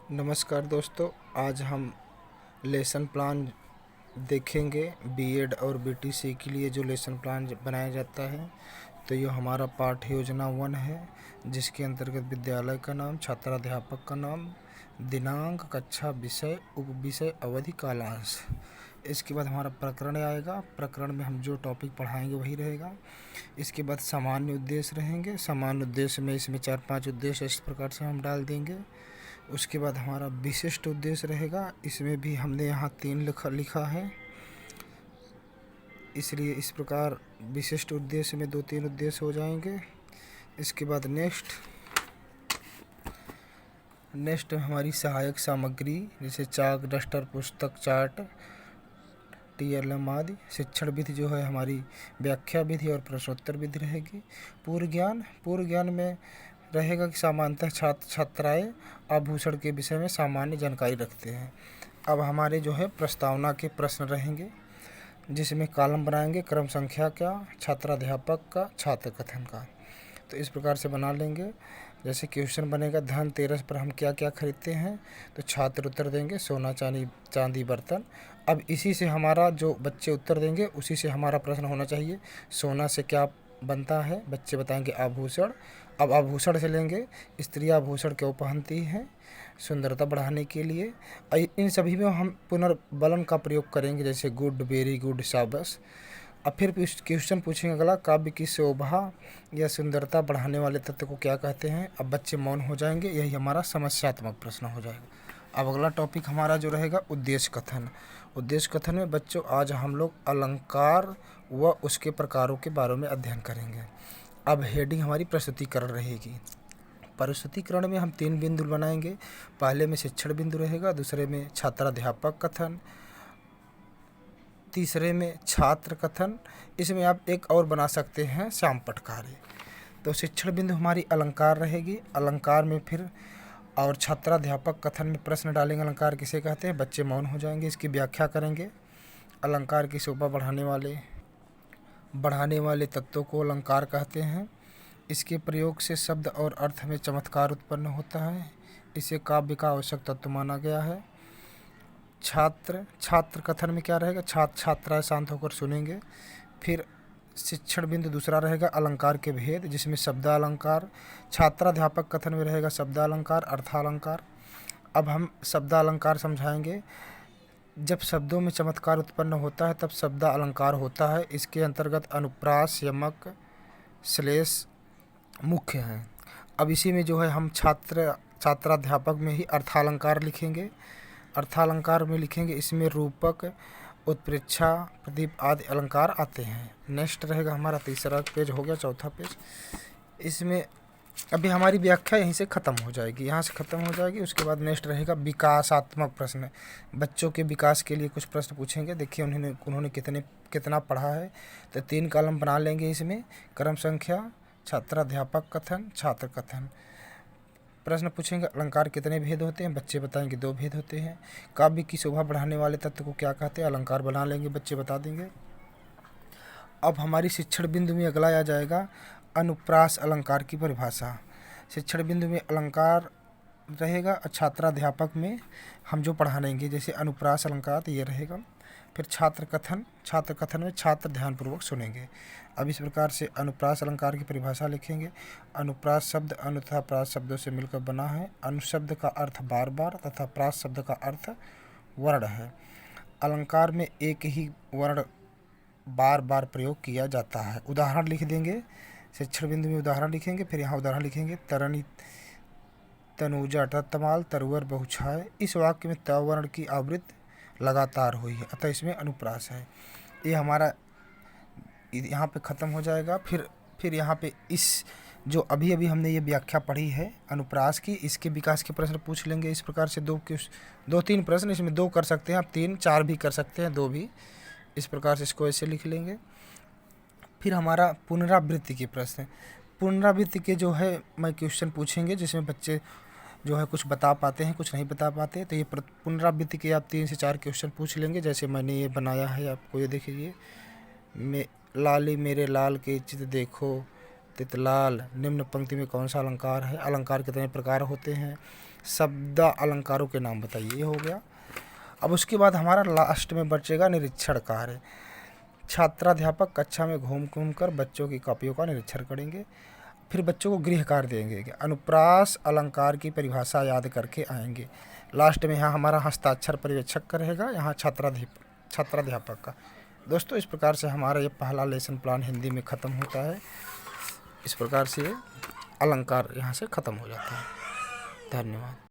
नमस्कार दोस्तों, आज हम लेसन प्लान देखेंगे। बीएड और बीटीसी के लिए जो लेसन प्लान बनाया जाता है, तो ये हमारा पाठ्य योजना 1 है, जिसके अंतर्गत विद्यालय का नाम, छात्राध्यापक का नाम, दिनांक, कक्षा, विषय, उप विषय, अवधि, कालांश। इसके बाद हमारा प्रकरण आएगा। प्रकरण में हम जो टॉपिक पढ़ाएंगे वही रहेगा। इसके बाद सामान्य उद्देश्य रहेंगे। सामान्य उद्देश्य में इसमें 4-5 उद्देश्य इस प्रकार से हम डाल देंगे। उसके बाद हमारा विशिष्ट उद्देश्य रहेगा। इसमें भी हमने यहाँ 3 लिखा है, इसलिए इस प्रकार विशिष्ट उद्देश्य में 2-3 उद्देश्य हो जाएंगे। इसके बाद नेक्स्ट हमारी सहायक सामग्री, जैसे चाक, डस्टर, पुस्तक, चार्ट, TLM आदि। शिक्षण विधि जो है हमारी व्याख्या विधि और प्रश्नोत्तर विधि रहेगी। पूर्व ज्ञान में रहेगा कि सामान्यतः छात्र छात्राएँ आभूषण के विषय में सामान्य जानकारी रखते हैं। अब हमारे जो है प्रस्तावना के प्रश्न रहेंगे, जिसमें कॉलम बनाएंगे, क्रम संख्या का, छात्राध्यापक का, छात्र कथन का। तो इस प्रकार से बना लेंगे। जैसे क्वेश्चन बनेगा, धनतेरस पर हम क्या क्या खरीदते हैं, तो छात्र उत्तर देंगे सोना, चांदी, बर्तन। अब इसी से हमारा जो बच्चे उत्तर देंगे उसी से हमारा प्रश्न होना चाहिए, सोना से क्या बनता है, बच्चे बताएंगे आभूषण। अब आभूषण से लेंगे, स्त्री आभूषण क्यों पहनती हैं, सुंदरता बढ़ाने के लिए। इन सभी में हम पुनर्बलन का प्रयोग करेंगे, जैसे गुड, वेरी गुड, शाबाश। अब फिर क्वेश्चन पूछेंगे अगला, काव्य की शोभा या सुंदरता बढ़ाने वाले तत्व को क्या कहते हैं। अब बच्चे मौन हो जाएंगे, यही हमारा समस्यात्मक प्रश्न हो जाएगा। अब अगला टॉपिक हमारा जो रहेगा उद्देश्य कथन। उद्देश्य कथन में बच्चों आज हम लोग अलंकार व उसके प्रकारों के बारे में अध्ययन करेंगे। अब हेडिंग हमारी प्रस्तुतिकरण रहेगी। प्रस्तुतिकरण में हम 3 बिंदु बनाएंगे। पहले में शिक्षण बिंदु रहेगा, दूसरे में छात्राध्यापक कथन, तीसरे में छात्र कथन। इसमें आप एक और बना सकते हैं, श्याम पटकारे। तो शिक्षण बिंदु हमारी अलंकार रहेगी। अलंकार में फिर और छात्राध्यापक कथन में प्रश्न डालेंगे, अलंकार किसे कहते हैं, बच्चे मौन हो जाएंगे, इसकी व्याख्या करेंगे। अलंकार की शोभा बढ़ाने वाले तत्वों को अलंकार कहते हैं। इसके प्रयोग से शब्द और अर्थ में चमत्कार उत्पन्न होता है। इसे काव्य का आवश्यक तत्व माना गया है। छात्र कथन में क्या रहेगा, छात्राएं शांत होकर सुनेंगे। फिर शिक्षण बिंदु दूसरा रहेगा अलंकार के भेद, जिसमें शब्दालंकार। छात्राध्यापक कथन में रहेगा शब्दालंकार, अर्थालंकार। अब हम शब्दालंकार समझाएंगे। जब शब्दों में चमत्कार उत्पन्न होता है तब शब्दालंकार होता है। इसके अंतर्गत अनुप्रास, यमक, श्लेष मुख्य हैं। अब इसी में जो है हम छात्राध्यापक में ही अर्थालंकार लिखेंगे। अर्थालंकार में लिखेंगे, इसमें रूपक, उत्प्रेक्षा, प्रदीप आदि अलंकार आते हैं। नेक्स्ट रहेगा हमारा तीसरा पेज, हो गया चौथा पेज। इसमें अभी हमारी व्याख्या यहीं से ख़त्म हो जाएगी, यहाँ से ख़त्म हो जाएगी। उसके बाद नेक्स्ट रहेगा विकासात्मक प्रश्न। बच्चों के विकास के लिए कुछ प्रश्न पूछेंगे। देखिए उन्होंने कितना पढ़ा है। तो 3 कॉलम बना लेंगे। इसमें क्रम संख्या, छात्राध्यापक कथन, छात्र कथन। प्रश्न पूछेंगे, अलंकार कितने भेद होते हैं, बच्चे बताएंगे 2 भेद होते हैं। काव्य की शोभा बढ़ाने वाले तत्व को क्या कहते हैं, अलंकार बना लेंगे, बच्चे बता देंगे। अब हमारी शिक्षण बिंदु में अगला आ जाएगा अनुप्रास अलंकार की परिभाषा। शिक्षण बिंदु में अलंकार रहेगा और छात्राध्यापक में हम जो पढ़ाएंगे, जैसे अनुप्रास अलंकार, तो ये रहेगा। फिर छात्र कथन में छात्र ध्यानपूर्वक सुनेंगे। अब इस प्रकार से अनुप्रास अलंकार की परिभाषा लिखेंगे। अनुप्रास शब्द अनु तथा प्रास शब्दों से मिलकर बना है। अनु शब्द का अर्थ बार बार तथा प्रास शब्द का अर्थ वर्ण है। अलंकार में एक ही वर्ण बार बार प्रयोग किया जाता है। उदाहरण लिख देंगे। शिक्षण बिंदु में उदाहरण लिखेंगे, फिर यहाँ उदाहरण लिखेंगे। तरणी तनुजा तमाल तरुवर बहुछाय। इस वाक्य में त वर्ण की आवृत्ति लगातार हुई है, अतः इसमें अनुप्रास है। ये हमारा यहाँ पे ख़त्म हो जाएगा। फिर यहाँ पे इस जो अभी हमने ये व्याख्या पढ़ी है अनुप्रास की, इसके विकास के प्रश्न पूछ लेंगे। इस प्रकार से 2-3 प्रश्न, इसमें 2 कर सकते हैं आप, 3-4 भी कर सकते हैं, 2 भी। इस प्रकार से इसको ऐसे लिख लेंगे। फिर हमारा पुनरावृत्ति के प्रश्न। पुनरावृत्ति के जो है मैं क्वेश्चन पूछेंगे, जिसमें बच्चे जो है कुछ बता पाते हैं, कुछ नहीं बता पाते। तो ये पुनरावृत्ति के आप 3 से 4 क्वेश्चन पूछ लेंगे। जैसे मैंने ये बनाया है, आपको ये देखिए, लाली मेरे लाल के चित्र देखो, तितलाल। निम्न पंक्ति में कौन सा अलंकार है? अलंकार कितने प्रकार होते हैं? शब्द अलंकारों के नाम बताइए। ये हो गया। अब उसके बाद हमारा लास्ट में बचेगा निरीक्षण कार्य। छात्राध्यापक कक्षा में घूम घूम कर बच्चों की कॉपियों का निरीक्षण करेंगे, फिर बच्चों को गृह कार्य देंगे कि अनुप्रास अलंकार की परिभाषा याद करके आएंगे। लास्ट में यहाँ हमारा हस्ताक्षर पर्यवेक्षक का रहेगा, यहाँ छात्राध्यापक का। दोस्तों इस प्रकार से हमारा ये पहला लेसन प्लान हिंदी में ख़त्म होता है। इस प्रकार से अलंकार यहाँ से ख़त्म हो जाता है। धन्यवाद।